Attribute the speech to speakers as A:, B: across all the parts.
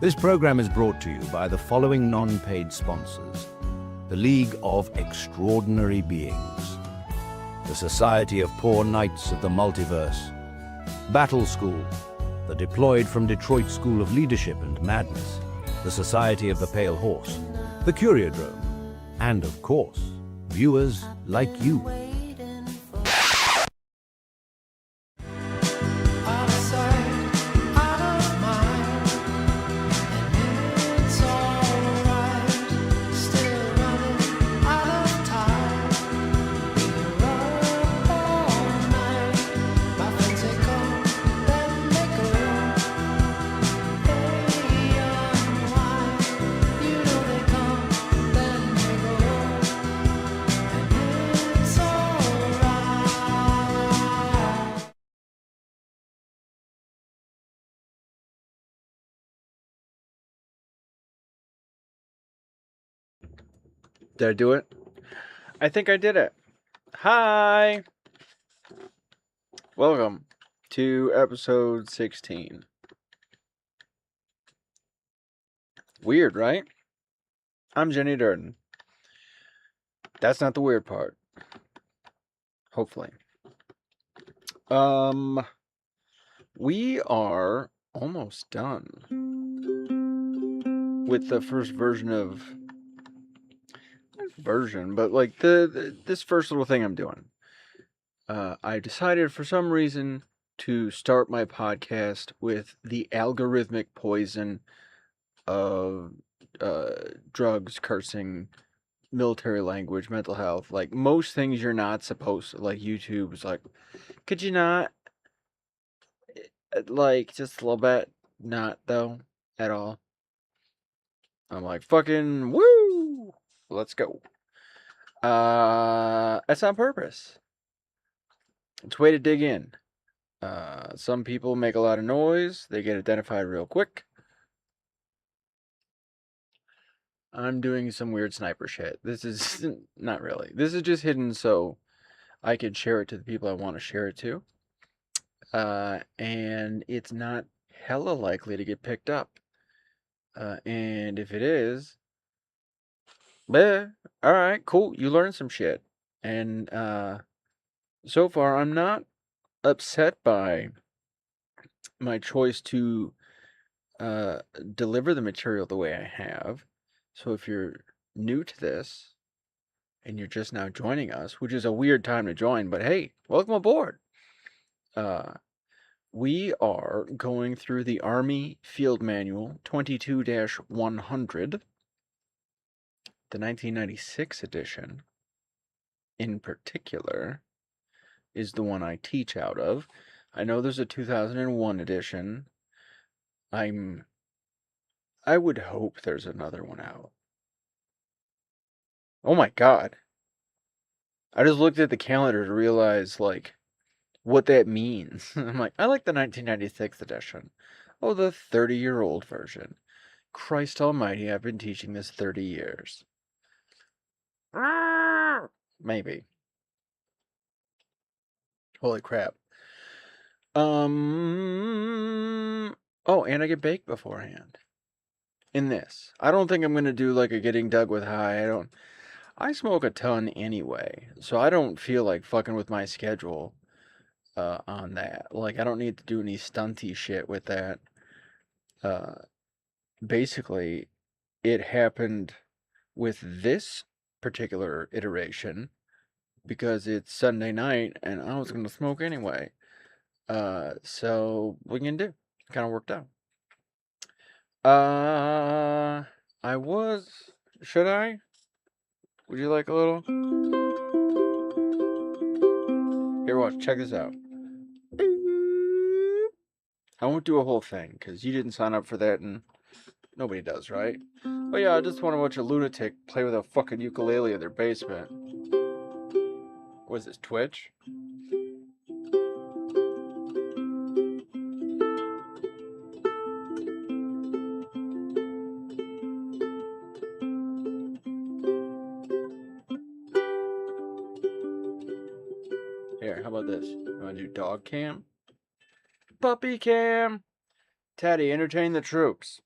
A: This program is brought to you by the following non-paid sponsors: the League of Extraordinary Beings, the Society of Poor Knights of the Multiverse, Battle School, the Deployed from Detroit School of Leadership and Madness, the Society of the Pale Horse, the Curiodrome, and of course, viewers like you.
B: Did I do it? I think I did it. Hi! Welcome to episode 16. Weird, right? I'm Jenny Durden. That's not the weird part. Hopefully. We are almost done with the first version of... but like this first little thing I'm doing. I decided for some reason to start my podcast with the algorithmic poison of drugs, cursing, military language, mental health. Like most things you're not supposed to, like YouTube's like, could you not, like, just a little bit, not though, at all. I'm like, fucking woo, let's go. That's on purpose. It's a way to dig in. Some people make a lot of noise. They get identified real quick. I'm doing some weird sniper shit. This is not really. This is just hidden so I can share it to the people I want to share it to. And it's not hella likely to get picked up. And if it is, alright, cool. You learned some shit. And so far, I'm not upset by my choice to deliver the material the way I have. So if you're new to this and you're just now joining us, which is a weird time to join, but hey, welcome aboard. We are going through the Army Field Manual 22-100, the 1996 edition in particular is the one I teach out of. I know there's a 2001 edition. I would hope there's another one out. Oh my god. I just looked at the calendar to realize, like, what that means. I'm like, I like the 1996 edition. Oh, the 30-year-old version. Christ almighty, I've been teaching this 30 years. Maybe. Holy crap. Oh, and I get baked beforehand. In this. I don't think I'm going to do like a getting dug with high. I smoke a ton anyway, so I don't feel like fucking with my schedule on that. Like, I don't need to do any stunty shit with that. Basically, it happened with this particular iteration because it's Sunday night and I was going to smoke anyway. So what can you do? Kind of worked out. Should I? Would you like a little? Here, watch, check this out. I won't do a whole thing, because you didn't sign up for that, and nobody does, right? But yeah, I just want to watch a lunatic play with a fucking ukulele in their basement. What is this, Twitch? Here, how about this? You want to do dog cam? Puppy cam! Teddy, entertain the troops.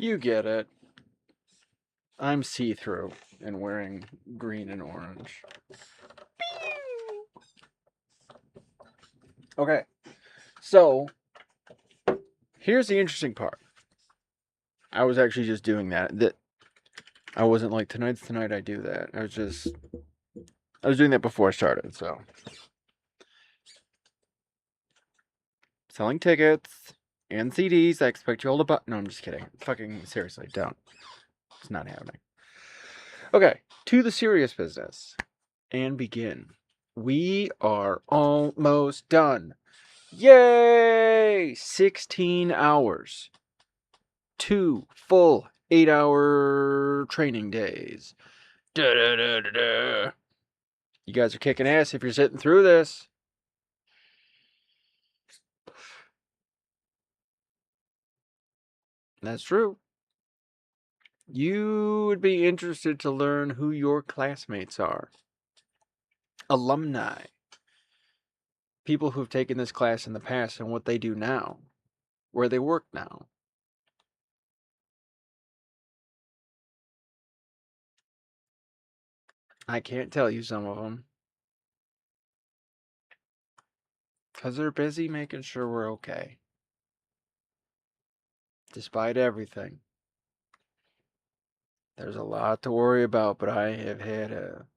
B: You get it. I'm see-through and wearing green and orange. Okay, so here's the interesting part. I was actually just doing that. I wasn't like, tonight's the night I do that. I was doing that before I started, so. Selling tickets and CDs. I expect you all to buy. No, I'm just kidding. Fucking seriously, don't. It's not happening. Okay, to the serious business. And begin. We are almost done. Yay! 16 hours. 2 full 8-hour training days. Da, da, da, da, da. You guys are kicking ass if you're sitting through this. That's true. You would be interested to learn who your classmates are. Alumni. People who've taken this class in the past and what they do now. Where they work now. I can't tell you some of them. Because they're busy making sure we're okay. Despite everything. There's a lot to worry about, but I have had a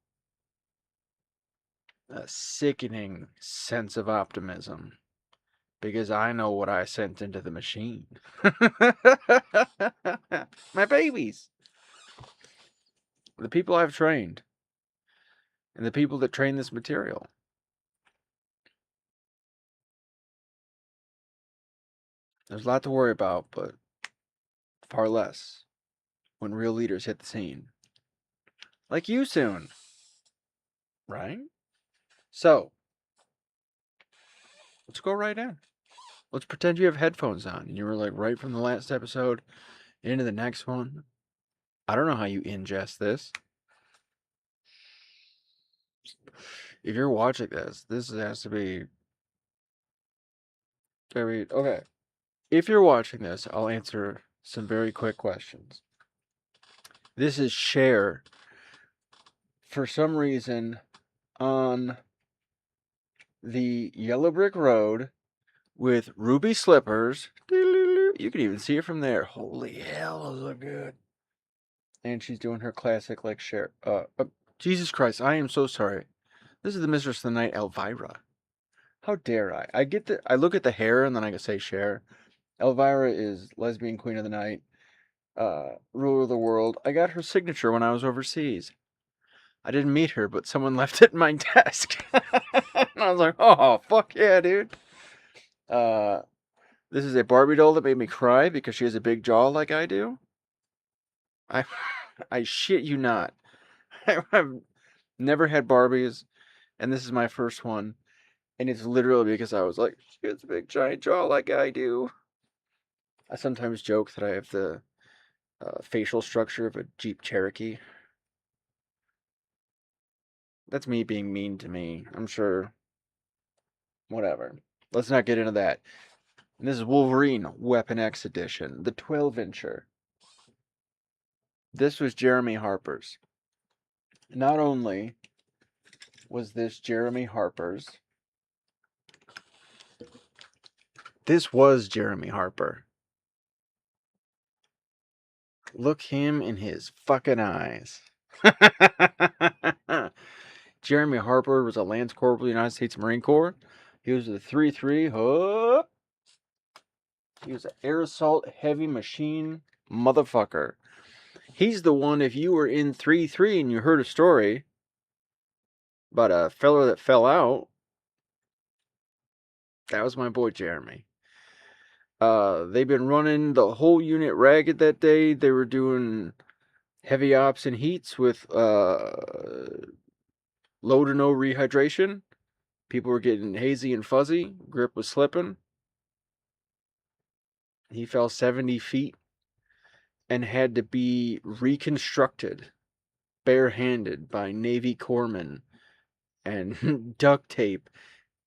B: sickening sense of optimism. Because I know what I sent into the machine. My babies. The people I've trained. And the people that train this material. There's a lot to worry about, but far less when real leaders hit the scene. Like you soon. Right? So, let's go right in. Let's pretend you have headphones on and you were like right from the last episode into the next one. I don't know how you ingest this. If you're watching this has to be... Okay. If you're watching this, I'll answer some very quick questions. This is Cher. For some reason, on the yellow brick road with ruby slippers. You can even see it from there. Holy hell, those look good. And she's doing her classic like Cher. Jesus Christ, I am so sorry. This is the Mistress of the Night, Elvira. How dare I? I look at the hair and then I can say Cher. Elvira is lesbian queen of the night, ruler of the world. I got her signature when I was overseas. I didn't meet her, but someone left it in my desk. And I was like, oh, fuck yeah, dude. This is a Barbie doll that made me cry because she has a big jaw like I do. I shit you not. I've never had Barbies, and this is my first one. And it's literally because I was like, she has a big giant jaw like I do. I sometimes joke that I have the facial structure of a Jeep Cherokee. That's me being mean to me. I'm sure. Whatever. Let's not get into that. And this is Wolverine Weapon X Edition, the 12-incher. This was Jeremy Harper's. Not only was this Jeremy Harper's, this was Jeremy Harper. Look him in his fucking eyes. Jeremy Harper was a Lance Corporal of the United States Marine Corps. He was a 3-3. He was an air assault heavy machine motherfucker. He's the one, if you were in 3-3 and you heard a story about a fella that fell out, that was my boy Jeremy. They've been running the whole unit ragged that day. They were doing heavy ops and heats with low to no rehydration. People were getting hazy and fuzzy. Grip was slipping. He fell 70 feet and had to be reconstructed barehanded by Navy corpsmen and duct tape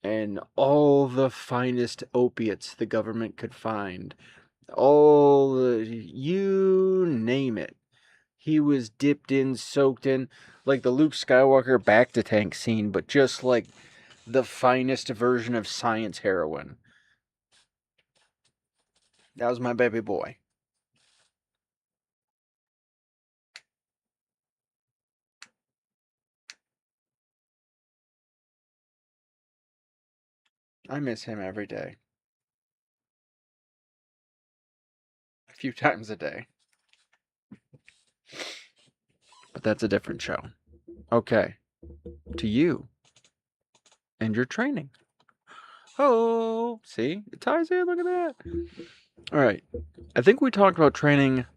B: and all the finest opiates the government could find you name it. He was dipped in, soaked in, like the Luke Skywalker back to tank scene, but just like the finest version of science heroin. That was my baby boy. I miss him every day. A few times a day. But that's a different show. Okay. To you and your training. Oh, see? It ties in. Look at that. All right. I think we talked about training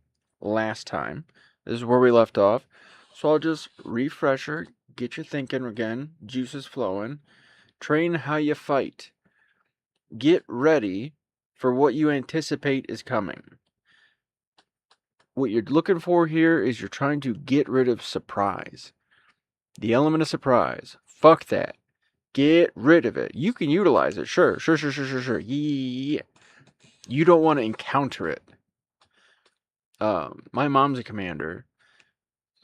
B: last time. This is where we left off. So I'll just refresher, get you thinking again, juices flowing. Train how you fight. Get ready for what you anticipate is coming. What you're looking for here is you're trying to get rid of surprise. The element of surprise. Fuck that. Get rid of it. You can utilize it. Sure. Yeah. You don't want to encounter it. My mom's a commander,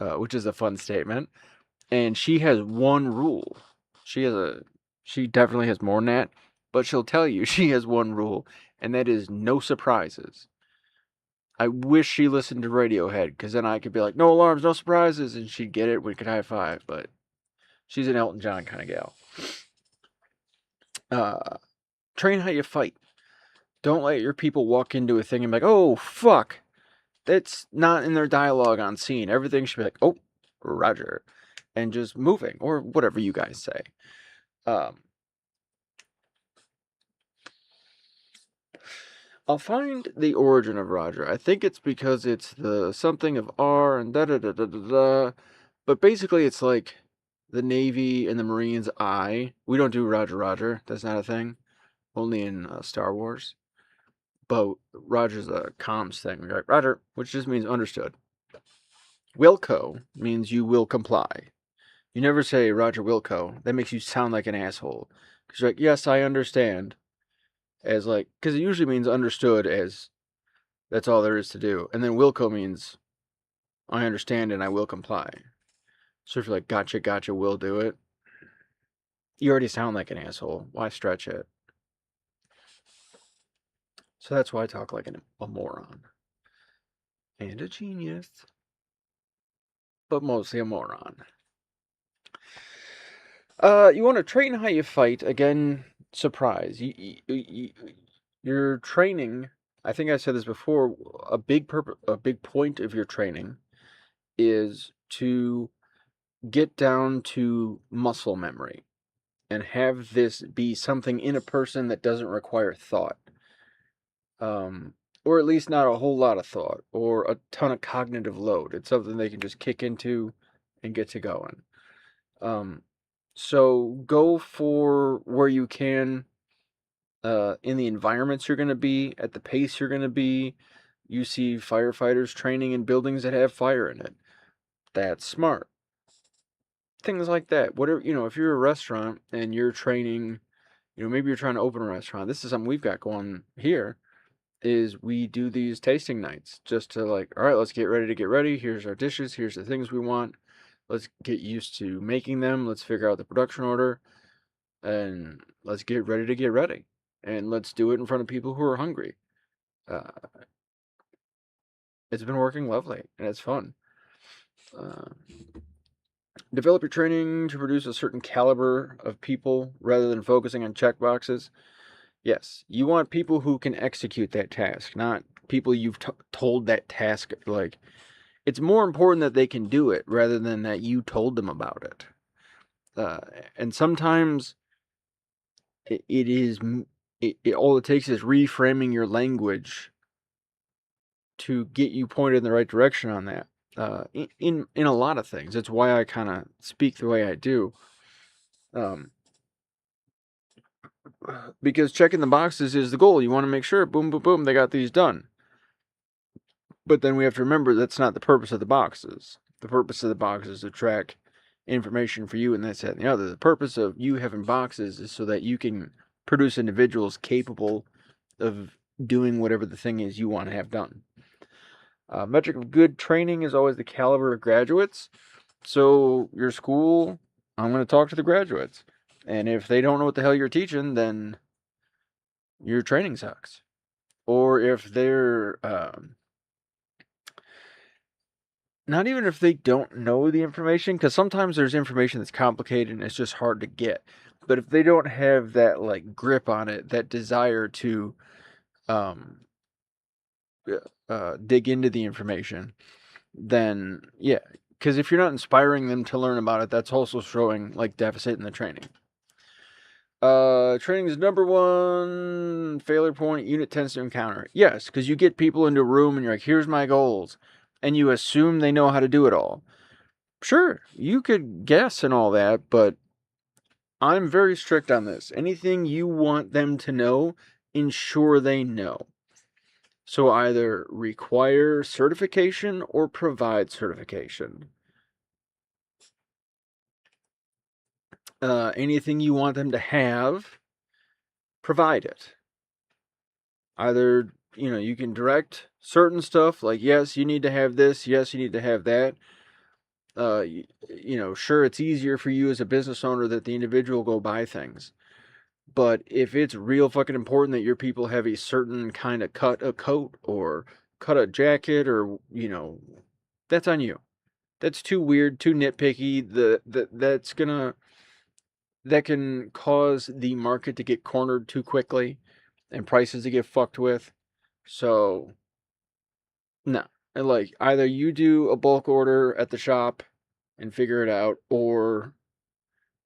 B: which is a fun statement. And she has one rule. She definitely has more than that, but she'll tell you she has one rule, and that is no surprises. I wish she listened to Radiohead, because then I could be like, no alarms, no surprises, and she'd get it. We could high five, but she's an Elton John kind of gal. Train how you fight. Don't let your people walk into a thing and be like, oh, fuck. That's not in their dialogue on scene. Everything should be like, oh, Roger. And just moving, or whatever you guys say. I'll find the origin of Roger. I think it's because it's the something of R and da-da-da-da-da-da. But basically it's like the Navy and the Marines I. We don't do Roger Roger. That's not a thing. Only in Star Wars. But Roger's a comms thing. We're like, Roger, which just means understood. Wilco means you will comply. You never say Roger Wilco. That makes you sound like an asshole. Because you're like, yes, I understand. As like, because it usually means understood as that's all there is to do. And then Wilco means I understand and I will comply. So if you're like, gotcha, will do it. You already sound like an asshole. Why stretch it? So that's why I talk like a moron. And a genius. But mostly a moron. You want to train how you fight. Again, surprise. You're training. I think I said this before. A big point of your training is to get down to muscle memory and have this be something in a person that doesn't require thought. Or at least not a whole lot of thought or a ton of cognitive load. It's something they can just kick into and get to going. So go for where you can in the environments you're going to be, at the pace you're going to be. You see firefighters training in buildings that have fire in it. That's smart. Things like that. Whatever, if you're a restaurant and you're training, maybe you're trying to open a restaurant. This is something we've got going here, is we do these tasting nights just to like, all right, let's get ready to get ready. Here's our dishes. Here's the things we want. Let's get used to making them. Let's figure out the production order. And let's get ready to get ready. And let's do it in front of people who are hungry. It's been working lovely, and it's fun. Develop your training to produce a certain caliber of people rather than focusing on checkboxes. Yes, you want people who can execute that task, not people you've told that task. Like, it's more important that they can do it rather than that you told them about it. And sometimes all it takes is reframing your language to get you pointed in the right direction on that. In a lot of things, it's why I kind of speak the way I do. Because checking the boxes is the goal. You want to make sure, boom, boom, boom, they got these done. But then we have to remember that's not the purpose of the boxes. The purpose of the boxes is to track information for you and this, that, and the other. The purpose of you having boxes is so that you can produce individuals capable of doing whatever the thing is you want to have done. Metric of good training is always the caliber of graduates. So your school, I'm going to talk to the graduates. And if they don't know what the hell you're teaching, then your training sucks. Or if they're, not even if they don't know the information, because sometimes there's information that's complicated and it's just hard to get. But if they don't have that like grip on it, that desire to dig into the information, then yeah. Because if you're not inspiring them to learn about it, that's also showing like deficit in the training. Training is number one failure point unit tends to encounter. Yes, because you get people into a room and you're like, here's my goals. And you assume they know how to do it all. Sure, you could guess and all that, but I'm very strict on this. Anything you want them to know, ensure they know. So either require certification or provide certification. Anything you want them to have, provide it. Either, you can direct certain stuff, like, yes, you need to have this, yes, you need to have that. Sure, it's easier for you as a business owner that the individual go buy things. But if it's real fucking important that your people have a certain kind of cut a coat or cut a jacket or, that's on you. That's too weird, too nitpicky. That can cause the market to get cornered too quickly and prices to get fucked with. So, no. And like, either you do a bulk order at the shop and figure it out, or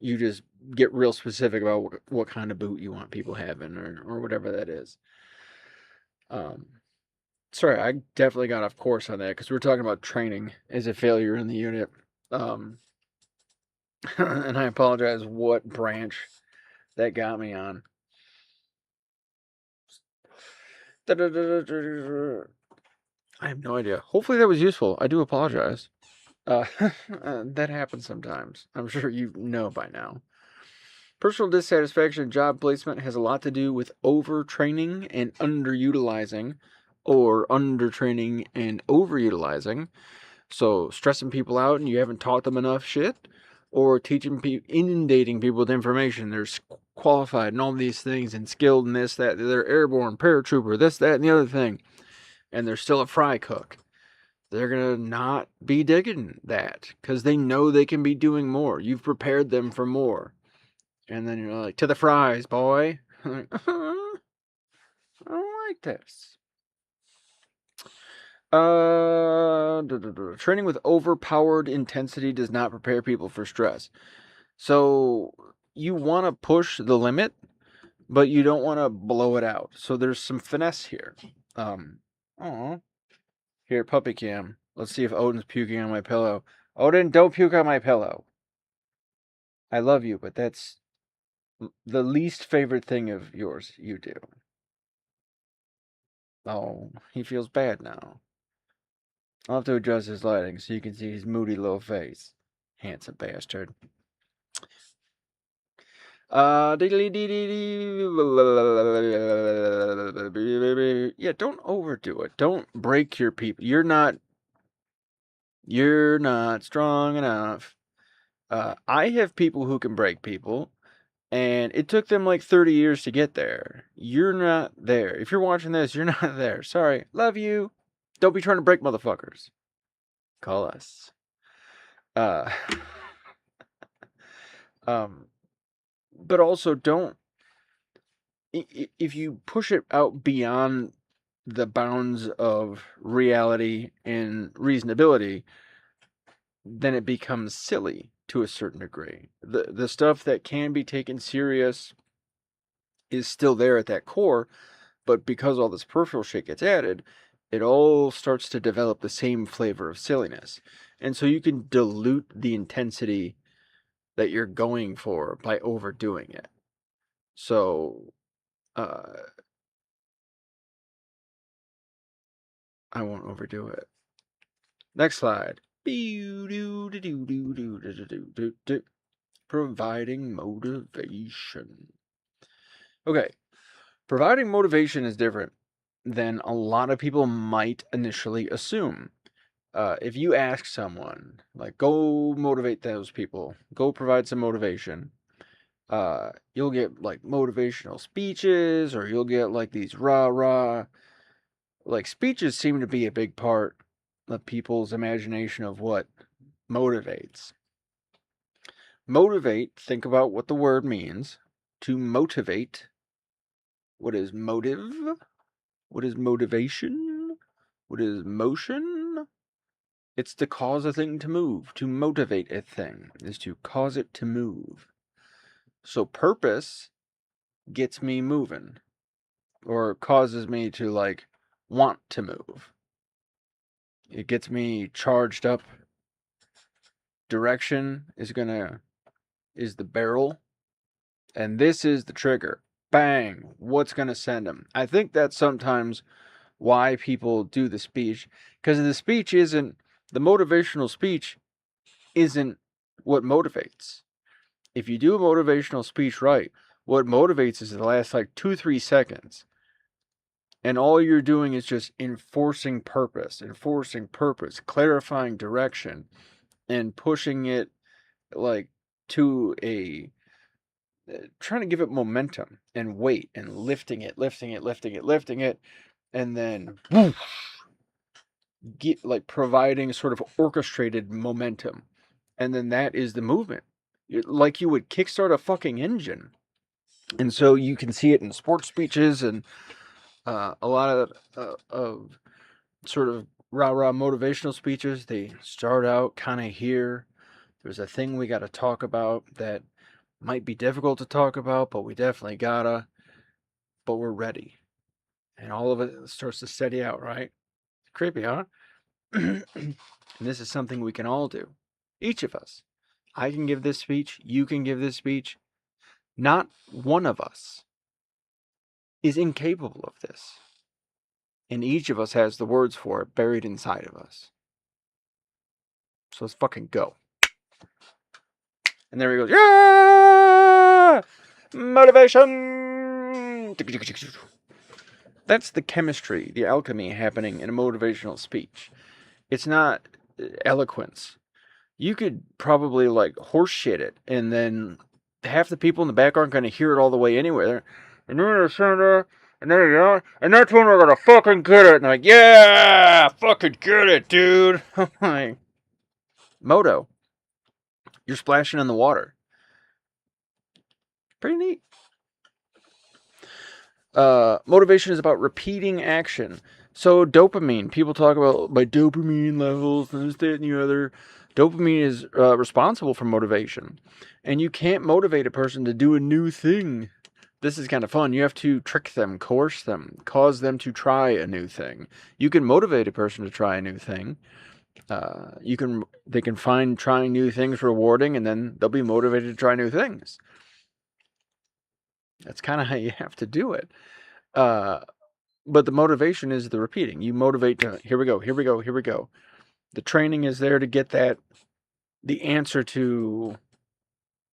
B: you just get real specific about what kind of boot you want people having or whatever that is. Sorry, I definitely got off course on that because we're talking about training as a failure in the unit. And I apologize what branch that got me on. I have no idea. Hopefully that was useful. I do apologize. That happens sometimes. I'm sure you know by now. Personal dissatisfaction in job placement has a lot to do with overtraining and underutilizing, or undertraining and overutilizing. So stressing people out and you haven't taught them enough shit, or inundating people with information. They're qualified and all these things and skilled in this, that, they're airborne, paratrooper, this, that, and the other thing. And they're still a fry cook. They're going to not be digging that because they know they can be doing more. You've prepared them for more. And then you're like, to the fries, boy. I'm like, I don't like this. Training with overpowered intensity does not prepare people for stress. So you want to push the limit, but you don't want to blow it out. So there's some finesse here. Here, puppy cam. Let's see if Odin's puking on my pillow. Odin, don't puke on my pillow. I love you, but that's the least favorite thing of yours you do. Oh, he feels bad now. I'll have to adjust his lighting so you can see his moody little face. Handsome bastard. Yeah, don't overdo it. Don't break your people. You're not strong enough. I have people who can break people, and it took them like 30 years to get there. You're not there. If you're watching this, you're not there. Sorry. Love you. Don't be trying to break motherfuckers. Call us. But also don't, if you push it out beyond the bounds of reality and reasonability, then it becomes silly to a certain degree. The stuff that can be taken serious is still there at that core, but because all this peripheral shit gets added, it all starts to develop the same flavor of silliness. And so you can dilute the intensity that you're going for by overdoing it. So, I won't overdo it. Next slide. Providing motivation. Okay. Providing motivation is different. than a lot of people might initially assume. If you ask someone, like, go motivate those people, go provide some motivation, you'll get like motivational speeches, or you'll get like these rah-rah, like, speeches seem to be a big part of people's imagination of what motivates. Motivate, think about what the word means. To motivate, what is motive? What is motivation? What is motion? It's to cause a thing to move. To motivate a thing is to cause it to move. So purpose gets me moving, or causes me to, like, want to move. It gets me charged up. Direction is the barrel, and this is the trigger. Bang! What's gonna send them? I think that's sometimes why people do the speech, because the motivational speech isn't what motivates. If you do a motivational speech right, what motivates is the last like 2-3 seconds. And all you're doing is just enforcing purpose, clarifying direction, and pushing it like to trying to give it momentum and weight, and lifting it, and then woof, providing sort of orchestrated momentum. And then that is the movement. Like you would kickstart a fucking engine. And so you can see it in sports speeches, and a lot of sort of rah-rah motivational speeches. They start out kind of here. There's a thing we got to talk about that might be difficult to talk about, but we definitely gotta. But we're ready. And all of it starts to steady out, right? Creepy, huh? And this is something we can all do. Each of us. I can give this speech. You can give this speech. Not one of us is incapable of this. And each of us has the words for it buried inside of us. So let's fucking go. And there he goes. Yeah! Motivation! That's the chemistry, the alchemy happening in a motivational speech. It's not eloquence. You could probably like horse shit it, and then half the people in the back aren't going to hear it all the way anyway. And that's when we're going to fucking get it. And I'm like, yeah, fucking get it, dude. Like, Moto, you're splashing in the water. Pretty neat. Motivation is about repeating action. So dopamine, people talk about my dopamine levels and this, that, and the other. Dopamine is responsible for motivation. And you can't motivate a person to do a new thing. This is kind of fun. You have to trick them, coerce them, cause them to try a new thing. You can motivate a person to try a new thing. They can find trying new things rewarding, and then they'll be motivated to try new things. That's kind of how you have to do it. But the motivation is the repeating. You motivate to, here we go. The training is there to get the answer to,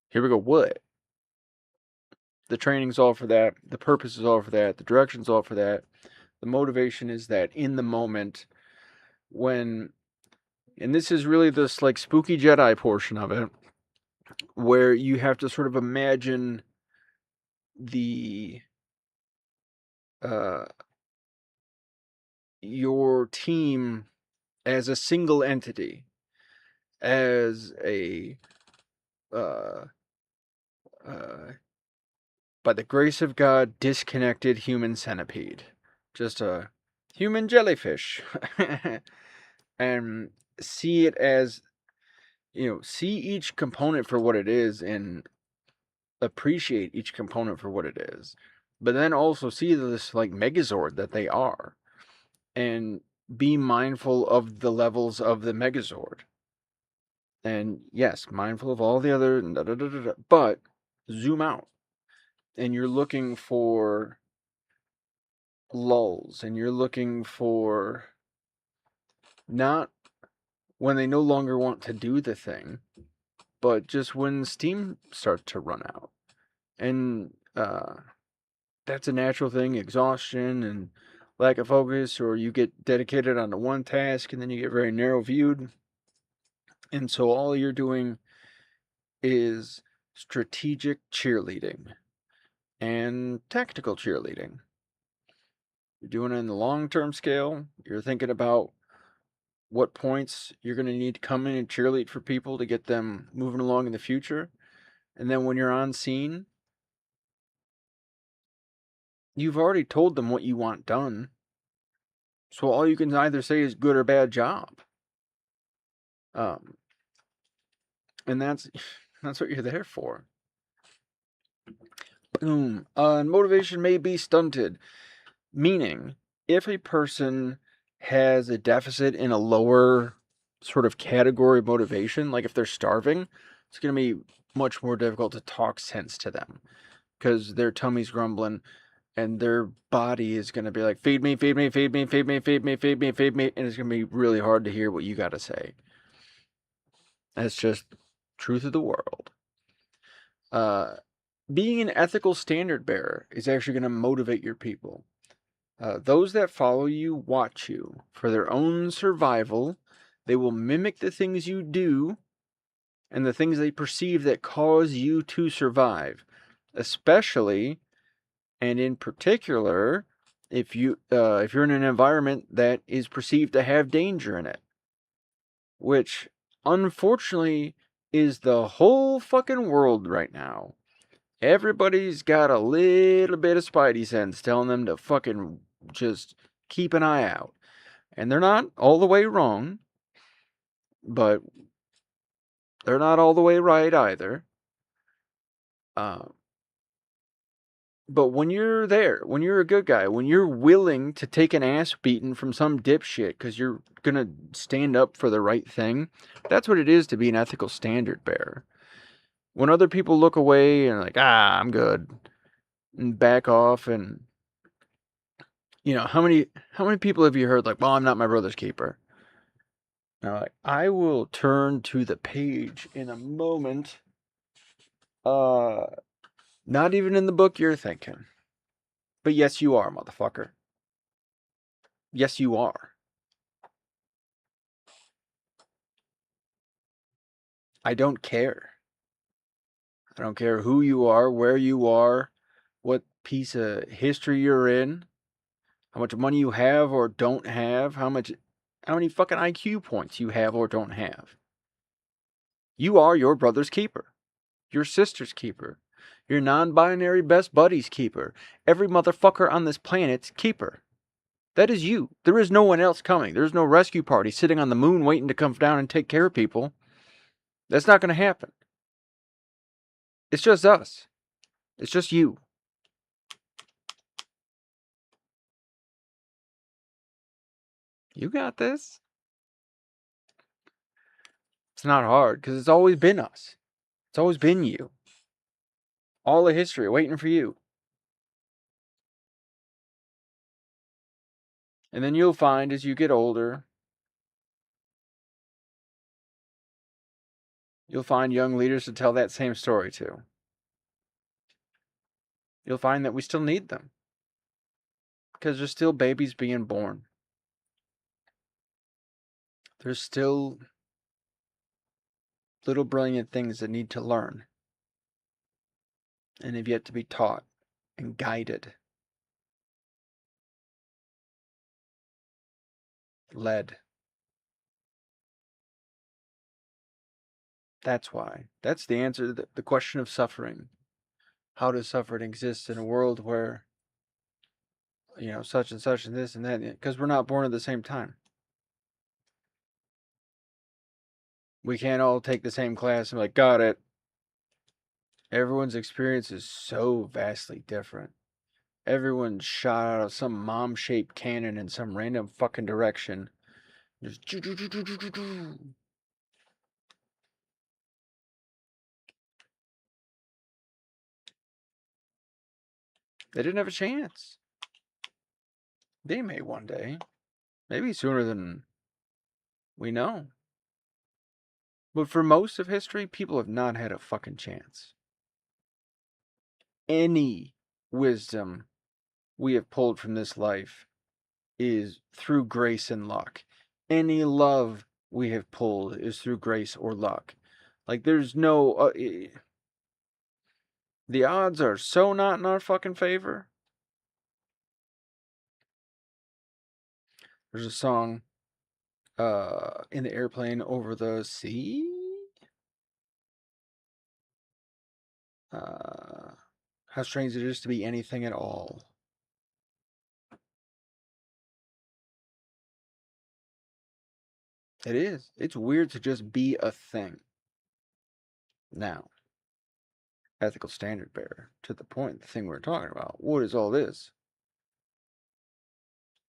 B: here we go, what? The training's all for that. The purpose is all for that. The direction's all for that. The motivation is that in the moment when, and this is really this like spooky Jedi portion of it, where you have to sort of imagine your team as a single entity, as a by the grace of God, disconnected human centipede. Just a human jellyfish. And see it as, see each component for what it is, and appreciate each component for what it is. But then also see this like megazord that they are, and be mindful of the levels of the megazord. And yes, mindful of all the other, but zoom out. And you're looking for lulls, and you're looking for not when they no longer want to do the thing, but just when steam starts to run out. And that's a natural thing, exhaustion and lack of focus, or you get dedicated onto one task and then you get very narrow viewed. And so all you're doing is strategic cheerleading and tactical cheerleading. You're doing it in the long-term scale. You're thinking about what points you're going to need to come in and cheerlead for people to get them moving along in the future. And then when you're on scene, you've already told them what you want done. So all you can either say is good or bad job. And that's what you're there for. Boom. And motivation may be stunted. Meaning, if a person has a deficit in a lower sort of category of motivation, like if they're starving, it's going to be much more difficult to talk sense to them because their tummy's grumbling and their body is going to be like, feed me, feed me, feed me, feed me, feed me, feed me, feed me. And it's going to be really hard to hear what you got to say. That's just truth of the world. Being an ethical standard bearer is actually going to motivate your people. Those that follow you watch you. For their own survival, they will mimic the things you do and the things they perceive that cause you to survive. Especially, and in particular, if you're in an environment that is perceived to have danger in it. Which, unfortunately, is the whole fucking world right now. Everybody's got a little bit of spidey sense telling them to fucking just keep an eye out. And they're not all the way wrong, but they're not all the way right either. But when you're there, when you're a good guy, when you're willing to take an ass beating from some dipshit because you're going to stand up for the right thing, that's what it is to be an ethical standard bearer. When other people look away and like, I'm good, and back off, and how many people have you heard like, well, I'm not my brother's keeper? Now, like, I will turn to the page in a moment. Not even in the book you're thinking. But yes, you are, motherfucker. Yes, you are. I don't care. I don't care who you are, where you are, what piece of history you're in, how much money you have or don't have, how many fucking IQ points you have or don't have. You are your brother's keeper, your sister's keeper, your non-binary best buddy's keeper, every motherfucker on this planet's keeper. That is you. There is no one else coming. There's no rescue party sitting on the moon waiting to come down and take care of people. That's not going to happen. It's just us. It's just you. You got this. It's not hard because it's always been us. It's always been you. All the history waiting for you. And then you'll find as you get older, you'll find young leaders to tell that same story to. You'll find that we still need them. Because there's still babies being born. There's still little brilliant things that need to learn. And have yet to be taught and guided. Led. That's why. That's the answer to the question of suffering. How does suffering exist in a world where, such and such and this and that? Because we're not born at the same time. We can't all take the same class and be like, got it. Everyone's experience is so vastly different. Everyone's shot out of some mom-shaped cannon in some random fucking direction. Just they didn't have a chance. They may one day. Maybe sooner than we know. But for most of history, people have not had a fucking chance. Any wisdom we have pulled from this life is through grace and luck. Any love we have pulled is through grace or luck. Like, there's no... the odds are so not in our fucking favor. There's a song in the airplane over the sea. How strange it is to be anything at all. It is. It's weird to just be a thing. Now, ethical standard bearer, to the point, the thing we're talking about. What is all this?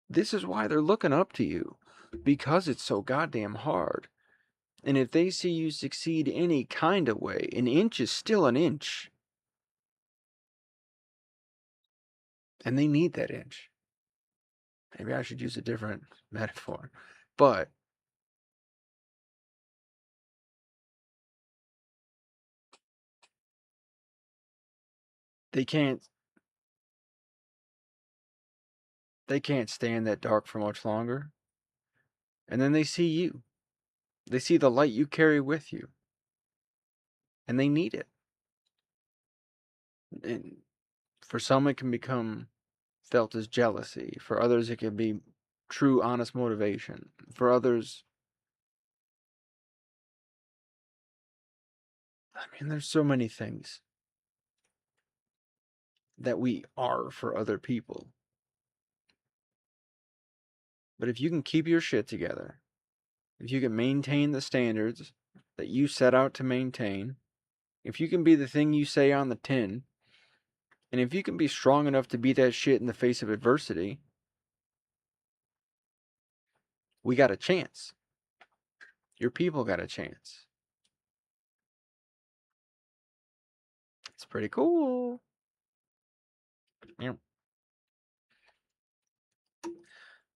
B: This is why they're looking up to you. Because it's so goddamn hard. And if they see you succeed any kind of way, an inch is still an inch. And they need that inch. Maybe I should use a different metaphor. But they can't stay in that dark for much longer. And then they see you. They see the light you carry with you. And they need it. And for some it can become felt as jealousy. For others it can be true, honest motivation. For others, I mean, there's so many things that we are for other people. But if you can keep your shit together, if you can maintain the standards that you set out to maintain, if you can be the thing you say on the tin, and if you can be strong enough to beat that shit in the face of adversity, we got a chance. Your people got a chance. It's pretty cool. Yeah.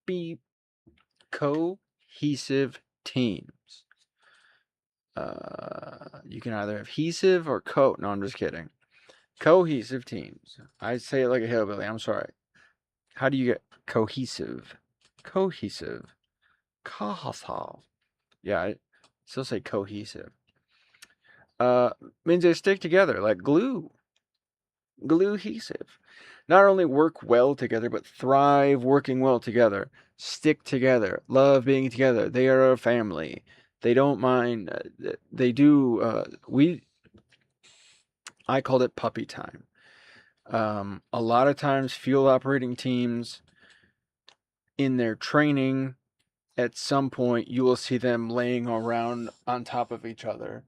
B: Be cohesive teams. You can either have adhesive or no, I'm just kidding. Cohesive teams. I say it like a hillbilly. I'm sorry. How do you get cohesive? Cohesive. Yeah, I still say cohesive. Means they stick together like glue. Glue-hesive. Not only work well together, but thrive working well together. Stick together. Love being together. They are a family. They don't mind. They do. I called it puppy time. A lot of times, field operating teams, in their training, at some point, you will see them laying around on top of each other,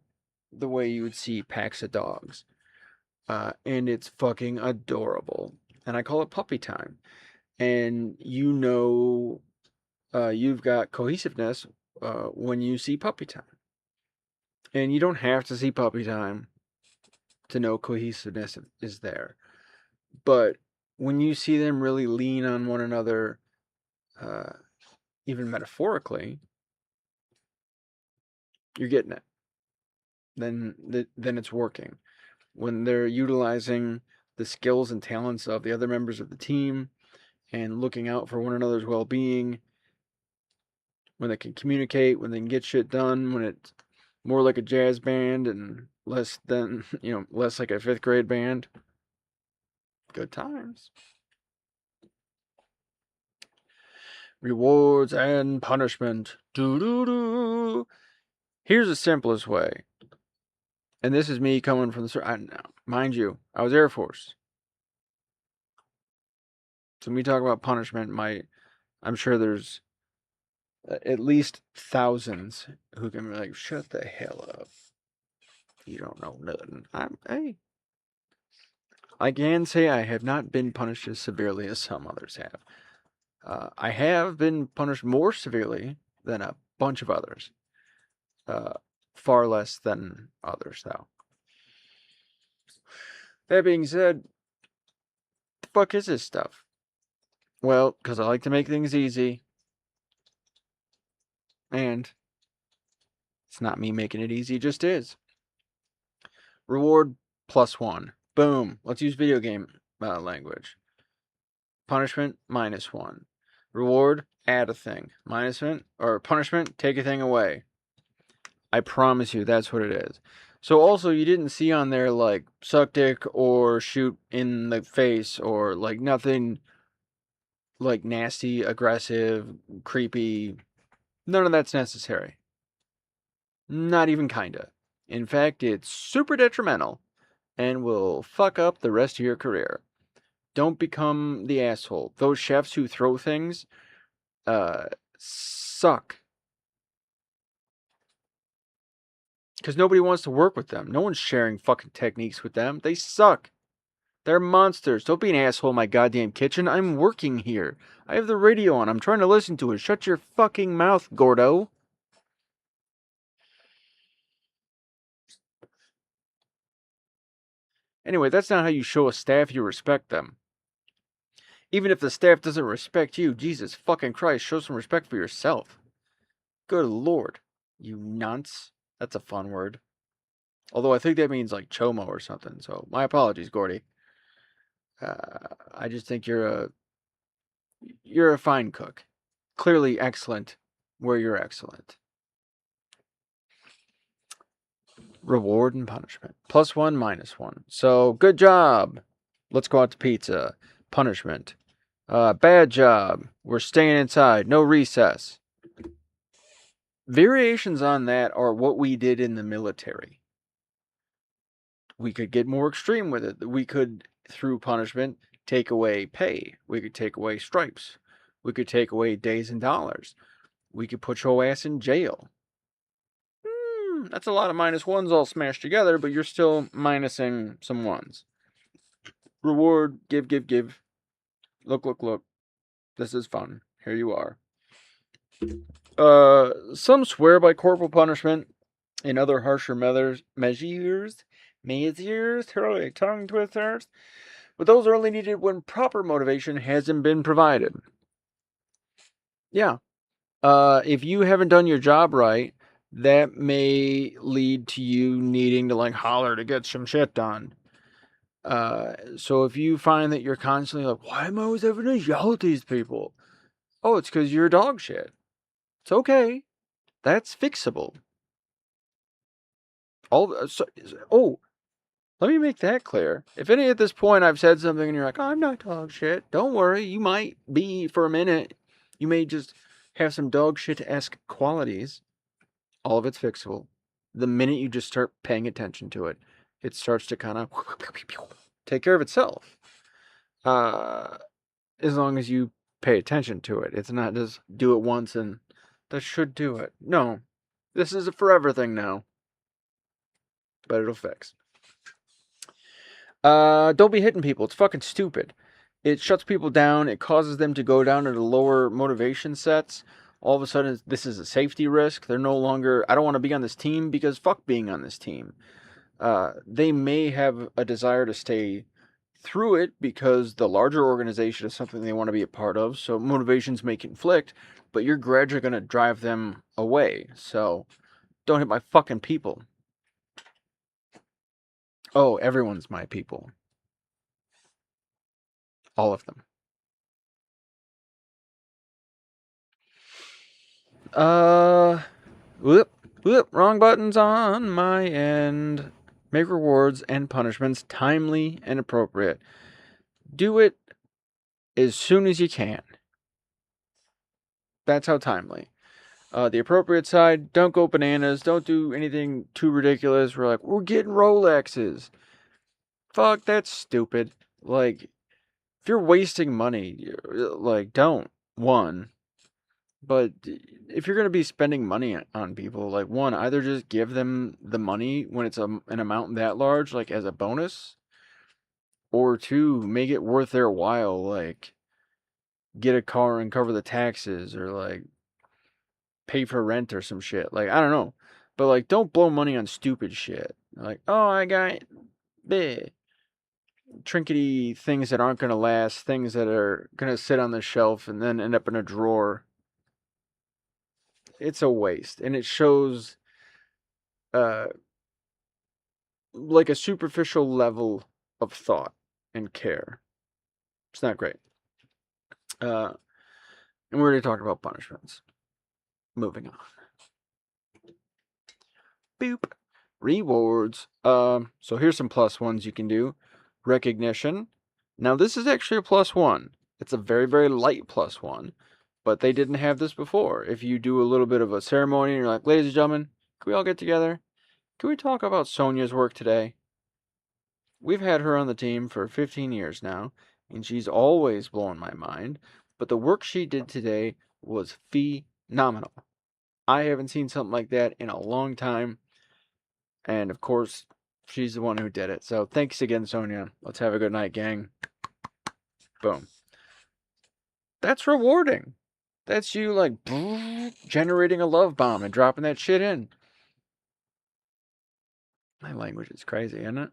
B: the way you would see packs of dogs. And it's fucking adorable. And I call it puppy time. And you've got cohesiveness when you see puppy time. And you don't have to see puppy time to know cohesiveness is there. But when you see them really lean on one another, even metaphorically, you're getting it. Then it's working. When they're utilizing the skills and talents of the other members of the team and looking out for one another's well-being, when they can communicate, when they can get shit done, when it's more like a jazz band and less like a fifth grade band. Good times. Rewards and punishment. Doo-doo-doo. Here's the simplest way. And this is me coming from mind you, I was Air Force. So when we talk about punishment, I'm sure there's at least thousands who can be like, shut the hell up. You don't know nothing. I can say I have not been punished as severely as some others have. I have been punished more severely than a bunch of others. Far less than others, though. That being said, the fuck is this stuff? Well, because I like to make things easy. And it's not me making it easy, it just is. Reward +1. Boom. Let's use video game language. Punishment -1. Reward, add a thing. Punishment, take a thing away. I promise you, that's what it is. So also, you didn't see on there, like, suck dick or shoot in the face or, like, nothing, like, nasty, aggressive, creepy. None of that's necessary. Not even kinda. In fact, it's super detrimental and will fuck up the rest of your career. Don't become the asshole. Those chefs who throw things, suck. Because nobody wants to work with them. No one's sharing fucking techniques with them. They suck. They're monsters. Don't be an asshole in my goddamn kitchen. I'm working here. I have the radio on. I'm trying to listen to it. Shut your fucking mouth, Gordo. Anyway, that's not how you show a staff you respect them. Even if the staff doesn't respect you, Jesus fucking Christ, show some respect for yourself. Good Lord. You nonce. That's a fun word. Although I think that means like chomo or something. So my apologies, Gordy. I just think you're a fine cook. Clearly excellent where you're excellent. Reward and punishment. +1, -1. So good job. Let's go out to pizza. Punishment. Bad job. We're staying inside. No recess. Variations on that are what we did in the military. We could get more extreme with it. We could, through punishment, take away pay. We could take away stripes. We could take away days and dollars. We could put your ass in jail. That's a lot of -1s all smashed together, but you're still minusing some ones. Reward, give. Look. This is fun. Here you are. Some swear by corporal punishment and other harsher measures, tongue twisters, but those are only needed when proper motivation hasn't been provided. Yeah. If you haven't done your job right, that may lead to you needing to like holler to get some shit done. So if you find that you're constantly like, why am I always having to yell at these people? Oh, it's because you're dog shit. It's okay. That's fixable. Let me make that clear. If any at this point I've said something and you're like, oh, I'm not dog shit, don't worry. You might be for a minute. You may just have some dog shit-esque qualities. All of it's fixable. The minute you just start paying attention to it, it starts to kind of take care of itself. As long as you pay attention to it. It's not just do it once and that should do it. No. This is a forever thing now. But it'll fix. Don't be hitting people. It's fucking stupid. It shuts people down. It causes them to go down into lower motivation sets. All of a sudden, this is a safety risk. They're no longer, I don't want to be on this team because fuck being on this team. They may have a desire to stay through it because the larger organization is something they want to be a part of. So motivations may conflict, but you're gradually going to drive them away. So don't hit my fucking people. Oh, everyone's my people. All of them. Wrong buttons on my end. Make rewards and punishments timely and appropriate. Do it as soon as you can. That's how timely. The appropriate side, don't go bananas. Don't do anything too ridiculous. We're getting Rolexes. Fuck, that's stupid. Like, if you're wasting money, like, don't. One. But if you're going to be spending money on people, like, one, either just give them the money when it's an amount that large, like, as a bonus. Or two, make it worth their while, like, get a car and cover the taxes, or, like, pay for rent or some shit. Like, I don't know. But, like, don't blow money on stupid shit. Like, oh, I got bleh, trinkety things that aren't going to last, things that are going to sit on the shelf and then end up in a drawer. It's a waste. And it shows, like, a superficial level of thought and care. It's not great. And we already talked about punishments. Moving on. Boop. Rewards. So here's some plus ones you can do. Recognition. Now this is actually a +1. It's a very, very light +1. But they didn't have this before. If you do a little bit of a ceremony and you're like, ladies and gentlemen, can we all get together? Can we talk about Sonia's work today? We've had her on the team for 15 years now, and she's always blown my mind. But the work she did today was phenomenal. I haven't seen something like that in a long time. And of course, she's the one who did it. So thanks again, Sonia. Let's have a good night, gang. Boom. That's rewarding. That's you like generating a love bomb and dropping that shit in. My language is crazy, isn't it?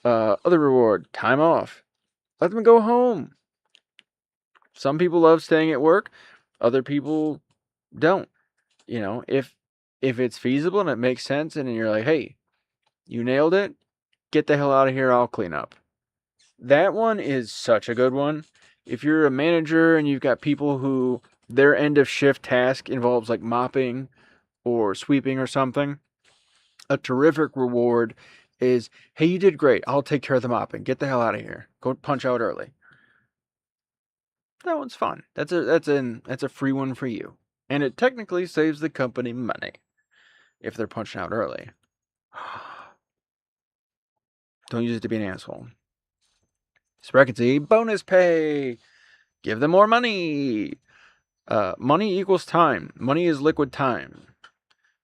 B: Other reward, time off. Let them go home. Some people love staying at work. Other people don't. You know, if it's feasible and it makes sense and you're like, hey, you nailed it, get the hell out of here, I'll clean up. That one is such a good one. If you're a manager and you've got people who their end of shift task involves like mopping or sweeping or something, a terrific reward is, hey, you did great. I'll take care of the mopping. Get the hell out of here. Go punch out early. That one's fun. That's a free one for you. And it technically saves the company money if they're punching out early. Don't use it to be an asshole. Spreckety, bonus pay. Give them more money. Money equals time. Money is liquid time.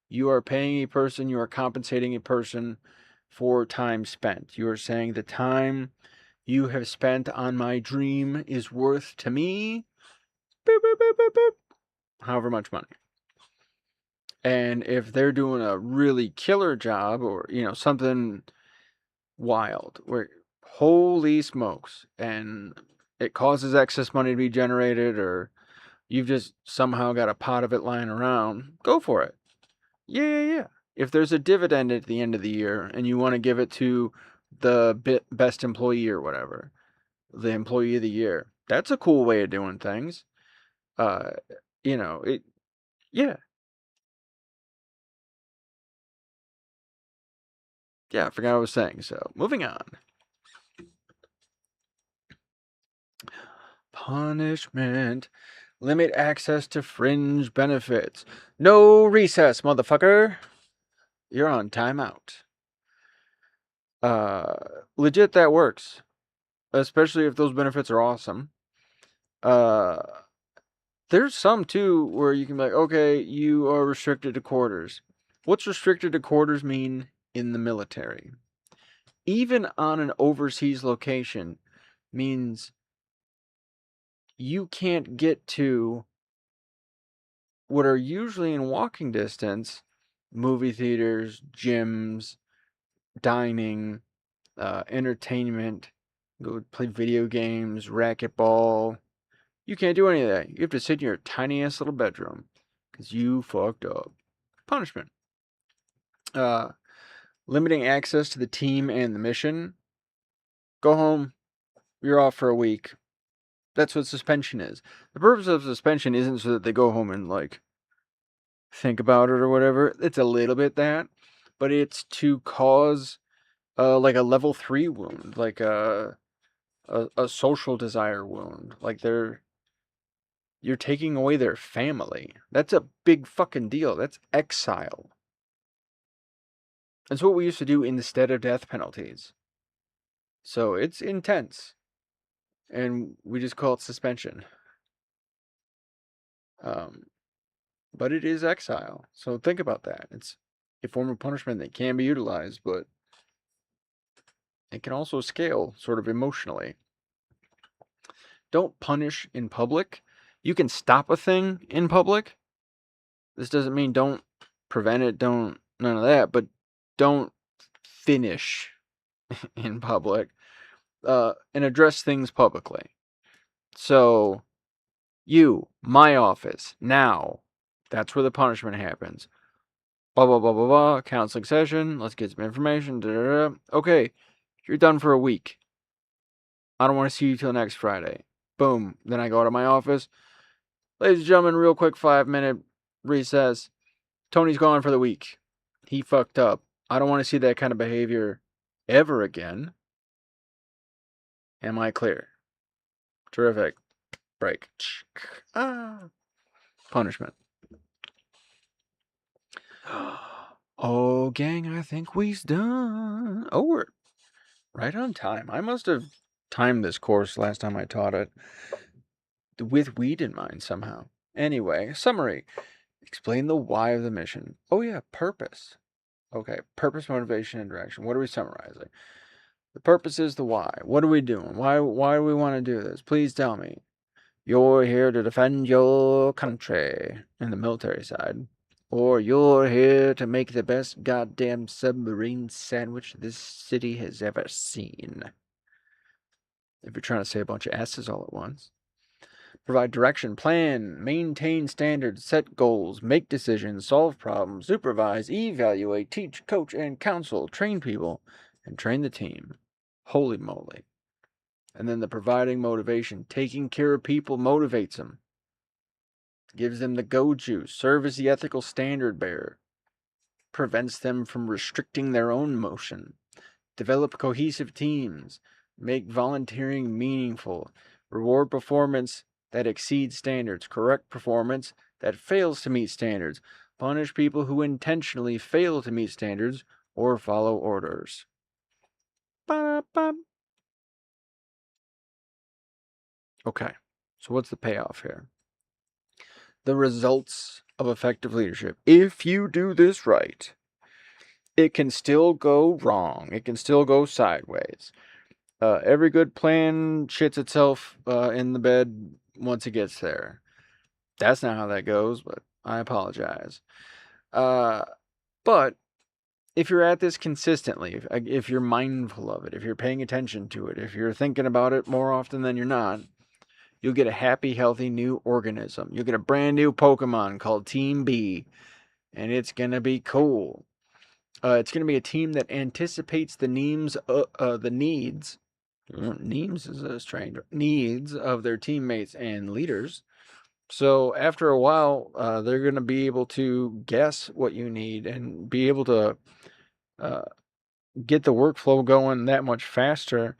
B: You are paying a person, you are compensating a person for time spent. You are saying the time you have spent on my dream is worth to me boop, boop, boop, boop, boop, however much money. And if they're doing a really killer job or, you know, something wild where holy smokes and it causes excess money to be generated or you've just somehow got a pot of it lying around, go for it. Yeah. If there's a dividend at the end of the year and you want to give it to the best employee or whatever, the employee of the year, that's a cool way of doing things. You know, yeah. Yeah, I forgot what I was saying. So, moving on. Punishment. Limit access to fringe benefits. No recess, motherfucker. You're on timeout. Legit, that works. Especially if those benefits are awesome. There's some, too, where you can be like, okay, you are restricted to quarters. What's restricted to quarters mean in the military? Even on an overseas location means you can't get to what are usually in walking distance, movie theaters, gyms, dining, entertainment, go play video games, racquetball. You can't do any of that. You have to sit in your tiny ass little bedroom because you fucked up. Punishment. Limiting access to the team and the mission. Go home. You're off for a week. That's what suspension is. The purpose of suspension isn't so that they go home and like think about it or whatever. It's a little bit that, but it's to cause like a level 3 wound, like a social desire wound. Like you're taking away their family. That's a big fucking deal. That's exile. That's what we used to do instead of death penalties. So it's intense. And we just call it suspension. But it is exile. So think about that. It's a form of punishment that can be utilized, but it can also scale sort of emotionally. Don't punish in public. You can stop a thing in public. This doesn't mean don't prevent it, none of that, but don't finish in public and address things publicly. So, my office, now, that's where the punishment happens. Blah, blah, blah, blah, blah, counseling session, let's get some information, da, da, da. Okay, you're done for a week. I don't want to see you till next Friday. Boom. Then I go out of my office. Ladies and gentlemen, real quick 5-minute recess. Tony's gone for the week. He fucked up. I don't want to see that kind of behavior ever again. Am I clear? Terrific. Break. Punishment. Oh, gang, I think we's done. Oh, we're right on time. I must have timed this course last time I taught it with weed in mind somehow. Anyway, summary. Explain the why of the mission. Oh, yeah, purpose. Okay, purpose, motivation, and direction. What are we summarizing? The purpose is the why. What are we doing? Why do we want to do this? Please tell me. You're here to defend your country in the military side. Or you're here to make the best goddamn submarine sandwich this city has ever seen. If you're trying to say a bunch of S's all at once. Provide direction, plan, maintain standards, set goals, make decisions, solve problems, supervise, evaluate, teach, coach, and counsel, train people, and train the team. Holy moly. And then the providing motivation. Taking care of people motivates them. Gives them the go juice. Serve as the ethical standard bearer. Prevents them from restricting their own motion. Develop cohesive teams. Make volunteering meaningful. Reward performance that exceeds standards. Correct performance that fails to meet standards. Punish people who intentionally fail to meet standards or follow orders. Ba-da-ba. Okay, so what's the payoff here? The results of effective leadership. If you do this right, it can still go wrong. It can still go sideways. Every good plan shits itself in the bed once it gets there. That's not how that goes, but I apologize. But if you're at this consistently, if you're mindful of it, if you're paying attention to it, if you're thinking about it more often than you're not, you'll get a happy, healthy new organism. You'll get a brand new Pokemon called Team B, and it's going to be cool. It's going to be a team that anticipates the needs needs is a strange needs of their teammates and leaders. So after a while, they're going to be able to guess what you need and be able to get the workflow going that much faster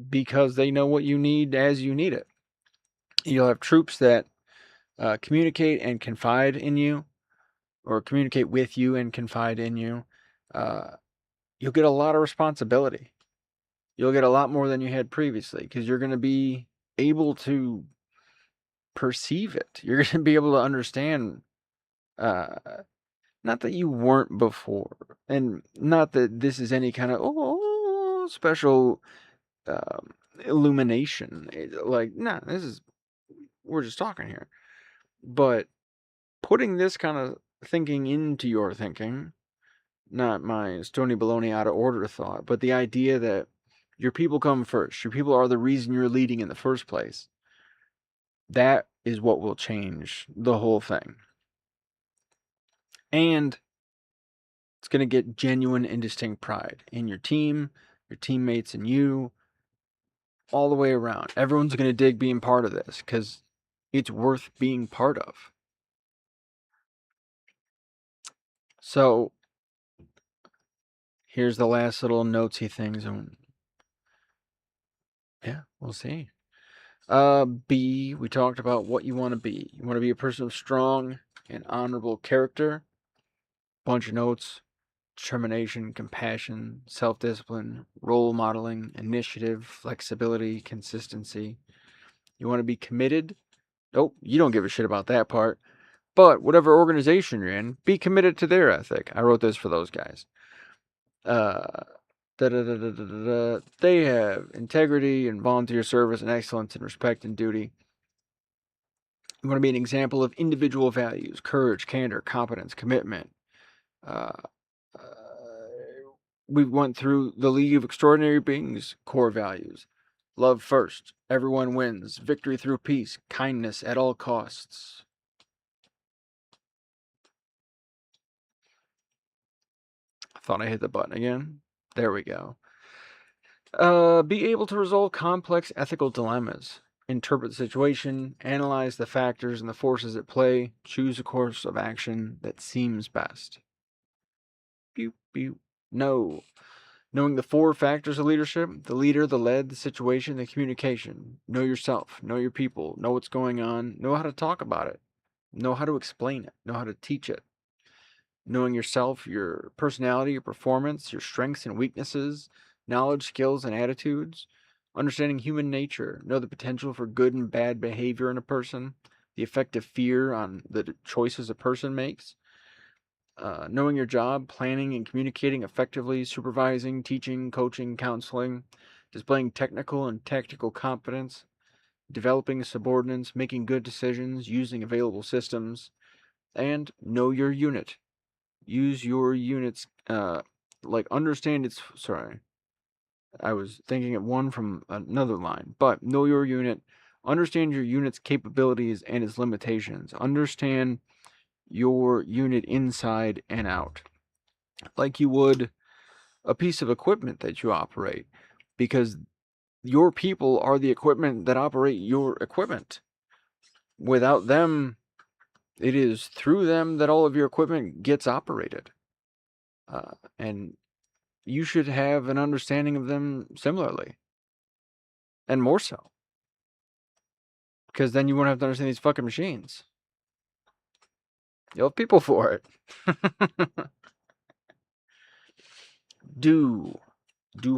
B: because they know what you need as you need it. You'll have troops that communicate and confide in you, or communicate with you and confide in you. You'll get a lot of responsibility. You'll get a lot more than you had previously because you're going to be able to perceive it. You're going to be able to understand, not that you weren't before, and not that this is any kind of special illumination. We're just talking here. But putting this kind of thinking into your thinking, not my stony baloney out of order thought, but the idea that your people come first. Your people are the reason you're leading in the first place. That is what will change the whole thing. And it's going to get genuine and distinct pride in your team, your teammates, and you, all the way around. Everyone's going to dig being part of this because it's worth being part of. So, here's the last little notesy things. Yeah, we'll see. B, we talked about what you want to be. You want to be a person of strong and honorable character. Bunch of notes. Determination, compassion, self-discipline, role modeling, initiative, flexibility, consistency. You want to be committed. Nope, you don't give a shit about that part. But whatever organization you're in, be committed to their ethic. I wrote this for those guys. They have integrity and volunteer service and excellence and respect and duty. You want to be an example of individual values, courage, candor, competence, commitment. We went through the League of Extraordinary Beings core values. Love first, everyone wins, victory through peace, kindness at all costs. I thought I hit the button again. There we go. Be able to resolve complex ethical dilemmas. interpret the situation, analyze the factors and the forces at play, choose a course of action that seems best. Pew, pew. No. Knowing the 4 factors of leadership: the leader, the led, the situation, the communication. Know yourself, know your people, know what's going on, know how to talk about it, know how to explain it, know how to teach it. Knowing yourself, your personality, your performance, your strengths and weaknesses, knowledge, skills, and attitudes. Understanding human nature, know the potential for good and bad behavior in a person, the effect of fear on the choices a person makes. Knowing your job, planning and communicating effectively, supervising, teaching, coaching, counseling, displaying technical and tactical competence, developing subordinates, making good decisions, using available systems, and know your unit. Use your unit's, understand its, sorry, I was thinking of one from another line, but know your unit, understand your unit's capabilities and its limitations, understand your unit inside and out, like you would a piece of equipment that you operate, because your people are the equipment that operate your equipment. Without them, it is through them that all of your equipment gets operated. And you should have an understanding of them similarly. And more so. Because then you won't have to understand these fucking machines. You'll have people for it. Do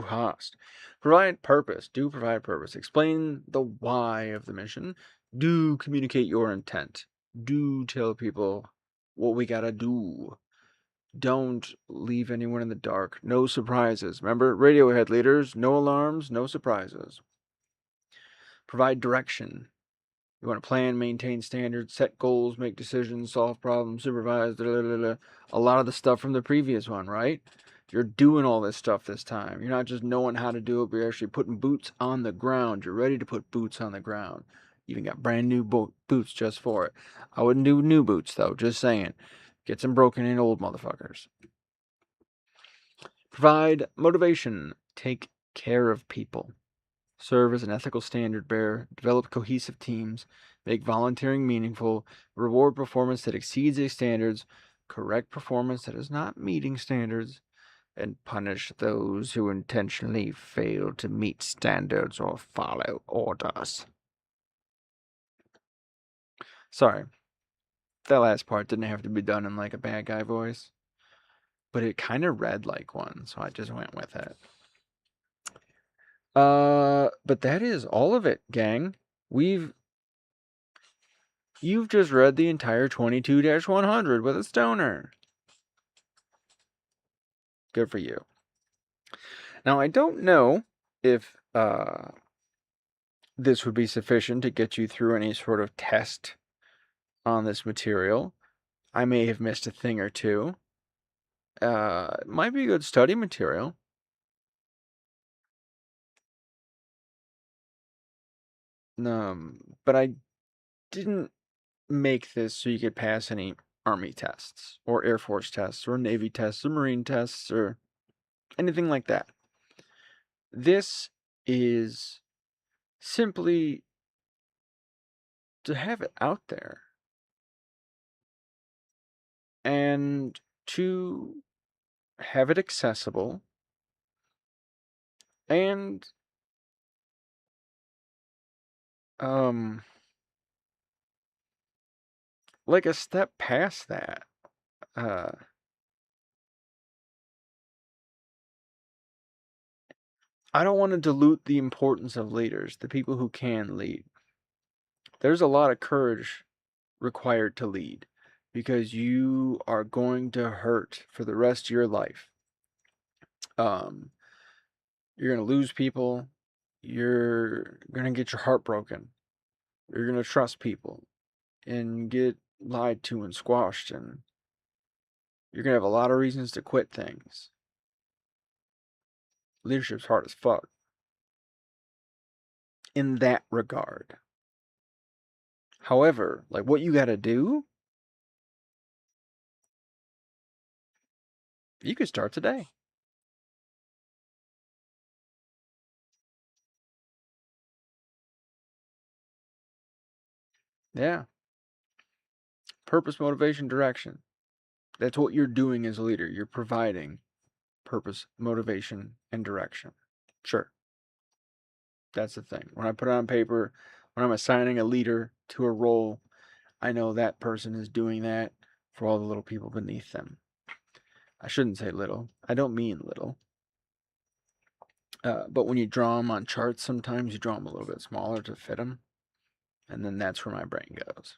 B: hast. Provide purpose. Do provide purpose. Explain the why of the mission. Do communicate your intent. Do tell people what we gotta do. Don't leave anyone in the dark. No surprises. Remember, Radiohead leaders, no alarms, no surprises. Provide direction. You want to plan, maintain standards, set goals, make decisions, solve problems, supervise, a lot of the stuff from the previous one, right? You're doing all this stuff this time. You're not just knowing how to do it, but you're actually putting boots on the ground. You're ready to put boots on the ground. You even got brand new boots just for it. I wouldn't do new boots, though. Just saying. Get some broken in old motherfuckers. Provide motivation. Take care of people. Serve as an ethical standard bearer, develop cohesive teams, make volunteering meaningful, reward performance that exceeds these standards, correct performance that is not meeting standards, and punish those who intentionally fail to meet standards or follow orders. Sorry, that last part didn't have to be done in like a bad guy voice, but it kind of read like one, so I just went with it. But that is all of it, gang. You've just read the entire 22-100 with a stoner. Good for you. Now, I don't know if this would be sufficient to get you through any sort of test on this material. I may have missed a thing or two. It might be good study material. But I didn't make this so you could pass any Army tests, or Air Force tests, or Navy tests, or Marine tests, or anything like that. This is simply to have it out there and to have it accessible and like a step past that. I don't want to dilute the importance of leaders, the people who can lead. There's a lot of courage required to lead, because you are going to hurt for the rest of your life. You're going to lose people. You're going to get your heart broken. You're going to trust people and get lied to and squashed, and you're going to have a lot of reasons to quit things. Leadership's hard as fuck in that regard. However, like, what you got to do, you could start today. Yeah. Purpose, motivation, direction. That's what you're doing as a leader. You're providing purpose, motivation, and direction. Sure. That's the thing. When I put it on paper, when I'm assigning a leader to a role, I know that person is doing that for all the little people beneath them. I shouldn't say little. I don't mean little. But when you draw them on charts, sometimes you draw them a little bit smaller to fit them. And then that's where my brain goes.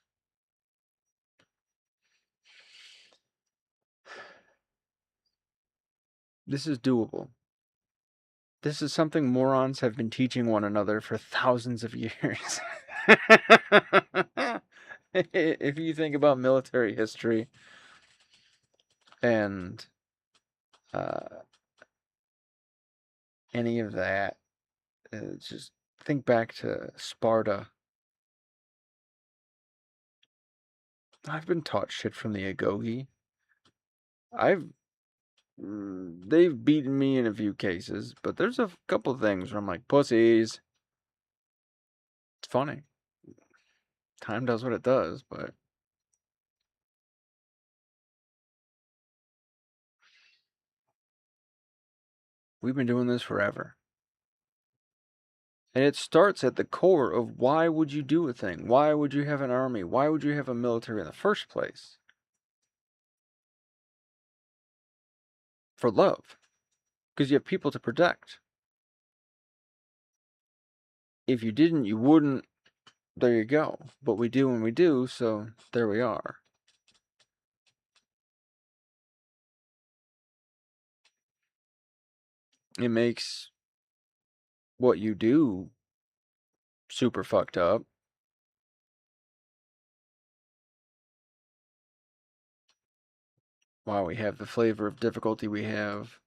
B: This is doable. This is something morons have been teaching one another for thousands of years. If you think about military history and any of that, just think back to Sparta. I've been taught shit from the Agoge. They've beaten me in a few cases, but there's a couple things where I'm like, pussies. It's funny. Time does what it does, but we've been doing this forever. And it starts at the core of why would you do a thing? Why would you have an army? Why would you have a military in the first place? For love. Because you have people to protect. If you didn't, you wouldn't. There you go. But we do when we do, so there we are. It makes what you do super fucked up. Why we have the flavor of difficulty we have,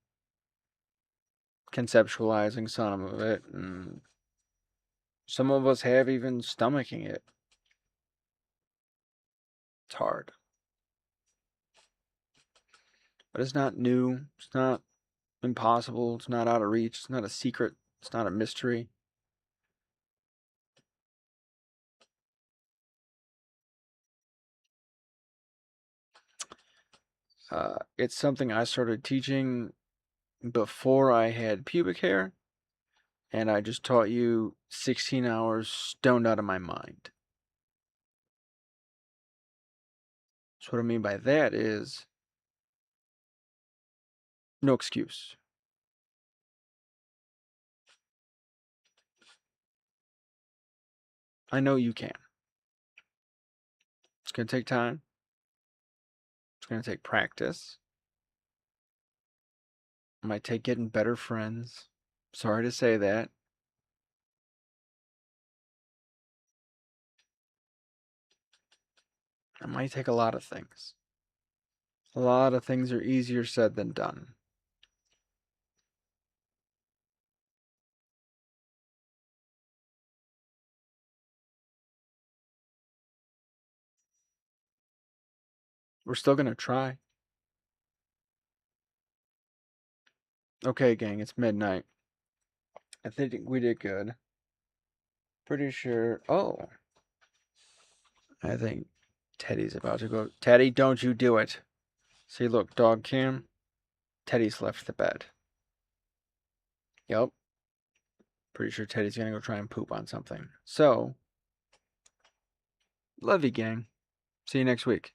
B: conceptualizing some of it, and some of us have even stomaching it. It's hard. But it's not new. It's not impossible. It's not out of reach. It's not a secret. It's not a mystery. It's something I started teaching before I had pubic hair, and I just taught you 16 hours stoned out of my mind. So what I mean by that is no excuse. I know you can. It's going to take time. It's going to take practice. It might take getting better friends. Sorry to say that. It might take a lot of things. A lot of things are easier said than done. We're still going to try. Okay, gang, it's midnight. I think we did good. Pretty sure. Oh. I think Teddy's about to go. Teddy, don't you do it. See, look, dog cam. Teddy's left the bed. Yep. Pretty sure Teddy's going to go try and poop on something. So, love you, gang. See you next week.